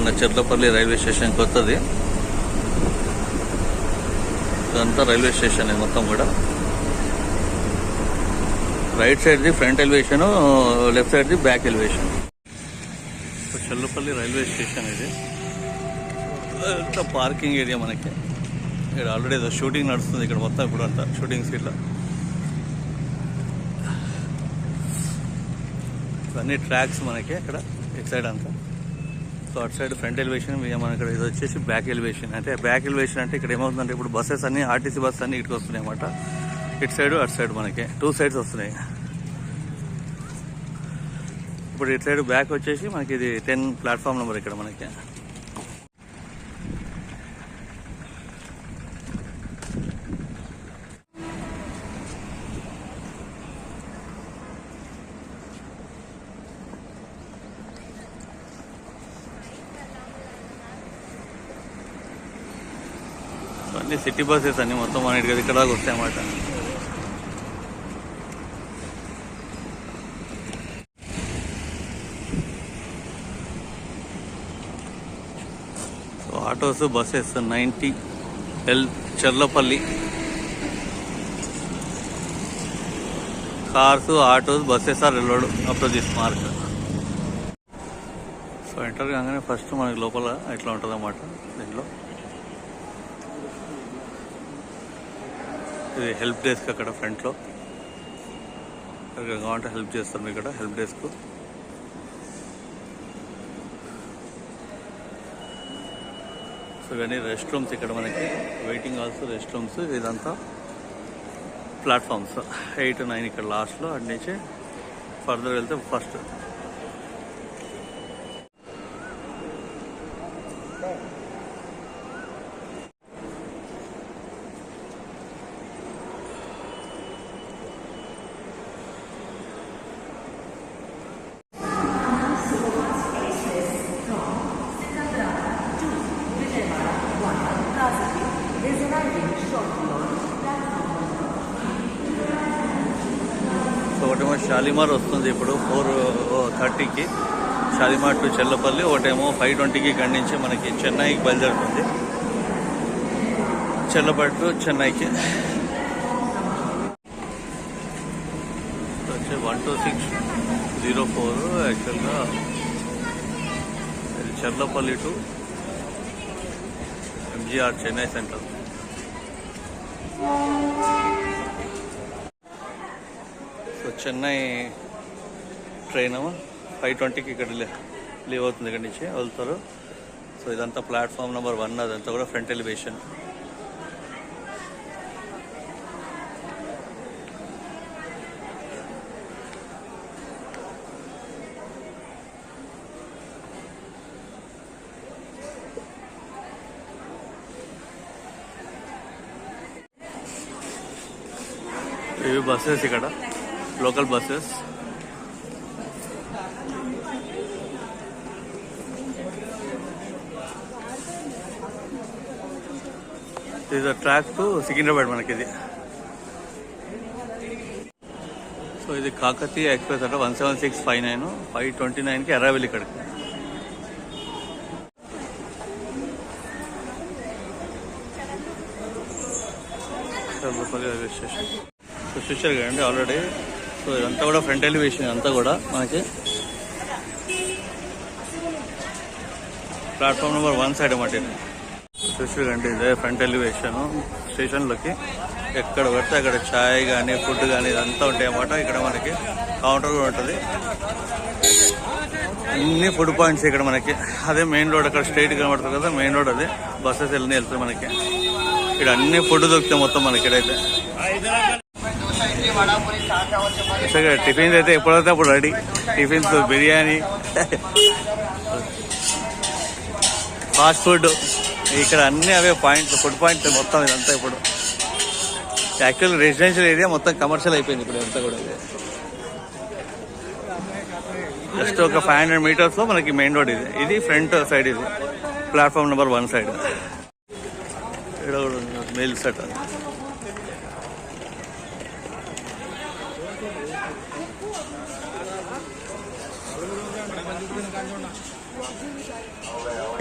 మన Cherlapally railway station కొత్తది. ఇదంతా రైల్వే స్టేషన్ మొత్తం కూడా. రైట్ సైడ్ది ఫ్రంట్ ఎలివేషన్, లెఫ్ట్ సైడ్ది back elevation. Cherlapalli railway station ఇది. అంతా పార్కింగ్ ఏరియా మనకి. ఇక్కడ ఆల్రెడీ ఏదో షూటింగ్ నడుస్తుంది ఇక్కడ మొత్తం. ఇప్పుడు అంతా షూటింగ్ సీట్లో ఇవన్నీ ట్రాక్స్ మనకి ఇక్కడ ఇటు సైడ్ అంతా. సో అటు సైడ్ ఫ్రంట్ ఎలివేషన్, మన ఇక్కడ ఇది వచ్చేసి బ్యాక్ ఎలివేషన్. అంటే బ్యాక్ ఎలివేషన్ అంటే ఇక్కడ ఏమవుతుందంటే ఇప్పుడు బస్సెస్ అన్ని ఆర్టీసీ బస్సెస్ అన్ని ఇటుకు వస్తున్నాయి అన్నమాట. ఇటు సైడ్ అటు సైడ్ మనకి 2 సైడ్స్ వస్తున్నాయి. ఇప్పుడు ఇటు సైడ్ బ్యాక్ వచ్చేసి మనకి ఇది 10 ప్లాట్ఫామ్ నెంబర్ ఇక్కడ మనకి. అన్ని సిటీ బస్సెస్ అన్ని మొత్తం మన ఇక్కడ దాకా వస్తాయి అన్నమాట. So autos, buses 90L Cherlapalli. Cars, autos, buses are allowed up to this mark. So enter కాగానే ఫస్ట్ మనకి లోపల ఇట్లా ఉంటుంది అన్నమాట. దీంట్లో ఇది హెల్ప్ డెస్క్ అక్కడ ఫ్రంట్లో. ఇక్కడ కావాలంటే హెల్ప్ చేస్తాం ఇక్కడ హెల్ప్ డెస్క్. సో ఇవన్నీ రెస్ట్ రూమ్స్ ఇక్కడ మనకి. Waiting halls, rest rooms. ఇదంతా ప్లాట్ఫామ్స్ 8, 9 ఇక్కడ లాస్ట్లో. అటు నుంచి ఫర్దర్ వెళ్తే ఫస్ట్. ఒకటేమో షాలిమార్ వస్తుంది ఇప్పుడు 4:30కి షాలిమార్ టు చెర్లపల్లి. ఒకటేమో 5:20కి ఇక్కడి నుంచి మనకి చెన్నైకి బయలుదేరుతుంది. చెర్లపల్లి టు చెన్నైకి వచ్చి 12604. యాక్చువల్గా Cherlapalli to MGR Chennai Central. Chennai train 5:20కి ఇక్కడ లీవ్ అవుతుంది. ఇక్కడి నుంచి వెళ్తారు. సో ఇదంతా ప్లాట్ఫామ్ నెంబర్ 1. అదంతా కూడా ఫ్రంట్ ఎలివేషన్. ఇవి బస్సెస్ ఇక్కడ లోకల్ బస్సెస్. ఇది ట్రాక్ టు సికింద్రాబాద్ మనకి ఇది. సో ఇది కాకతీయ ఎక్స్ప్రెస్ అంటే 17659 5:29కి అరైవల్ ఇక్కడికి. Railway station. సో చూశారు కదండి ఆల్రెడీ. సో ఇదంతా కూడా ఫ్రంట్ ఎలివేషన్. అంతా కూడా మనకి ప్లాట్ఫామ్ నెంబర్ 1 సైడ్ అన్నమాట. చూశారు కండి ఇదే ఫ్రంట్ ఎలివేషన్. స్టేషన్లోకి ఎక్కడ పడితే అక్కడ చాయ్ కానీ ఫుడ్ కానీ ఇదంతా ఉంటాయి అన్నమాట. ఇక్కడ మనకి కౌంటర్ కూడా ఉంటుంది. అన్ని ఫుడ్ పాయింట్స్ ఇక్కడ మనకి. అదే మెయిన్ రోడ్ అక్కడ స్ట్రైట్ కనబడుతుంది కదా మెయిన్ రోడ్. అదే బస్సెస్ వెళ్తాయి మనకి. ఇక్కడ అన్ని ఫుడ్ దొరుకుతాయి మొత్తం మనకి ఇక్కడైతే. టిఫిన్స్ అయితే ఎప్పుడైతే అప్పుడు ready. Tiffins, biryani, fast food ఇక్కడ అన్ని అవే పాయింట్లు, ఫుడ్ పాయింట్స్ మొత్తం ఇదంతా. ఇప్పుడు యాక్చువల్ రెసిడెన్షియల్ ఏరియా మొత్తం కమర్షియల్ అయిపోయింది ఇప్పుడు ఇదంతా కూడా. జస్ట్ ఒక 500 మీటర్స్ లో మనకి మెయిన్ రోడ్ ఇది. ఇది ఫ్రంట్ సైడ్. ఇది ప్లాట్ఫామ్ నెంబర్ 1 సైడ్. ఇక్కడ కూడా మెయిల్ సెట్.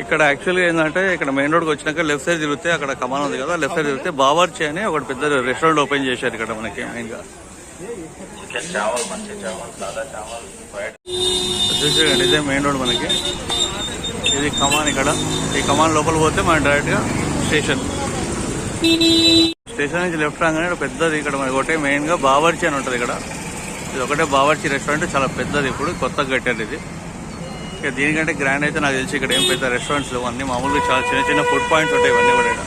ఇక్కడ యాక్చువల్గా ఏంటంటే ఇక్కడ మెయిన్ రోడ్కి వచ్చినాక లెఫ్ట్ సైడ్ తిరిగితే అక్కడ కమాన్ ఉంది కదా, లెఫ్ట్ సైడ్ తిరిగితే బావర్చి అని ఒకటి పెద్ద రెస్టారెంట్ ఓపెన్ చేశారు ఇక్కడ మనకి మెయిన్గా. చూసేయండి ఇదే మెయిన్ రోడ్ మనకి, ఇది కమాన్. ఇక్కడ ఈ కమాన్ లోపల పోతే మనం డైరెక్ట్గా స్టేషన్ నుంచి లెఫ్ట్ రాగానే పెద్దది ఇక్కడ మనకి ఒకటే మెయిన్గా బావర్చి అని ఉంటుంది ఇక్కడ. ఇది ఒకటే బావర్చి రెస్టారెంట్, చాలా పెద్దది, ఇప్పుడు కొత్తగా కట్టారు ఇది. ఇక దీనికంటే గ్రాండ్ అయితే నాకు తెలిసి ఇక్కడ ఏం పెద్ద రెస్టారెంట్స్ లేవు, అన్ని మామూలుగా చాలా చిన్న చిన్న ఫుడ్ పాయింట్స్ ఉంటాయి ఇవన్నీ కూడా.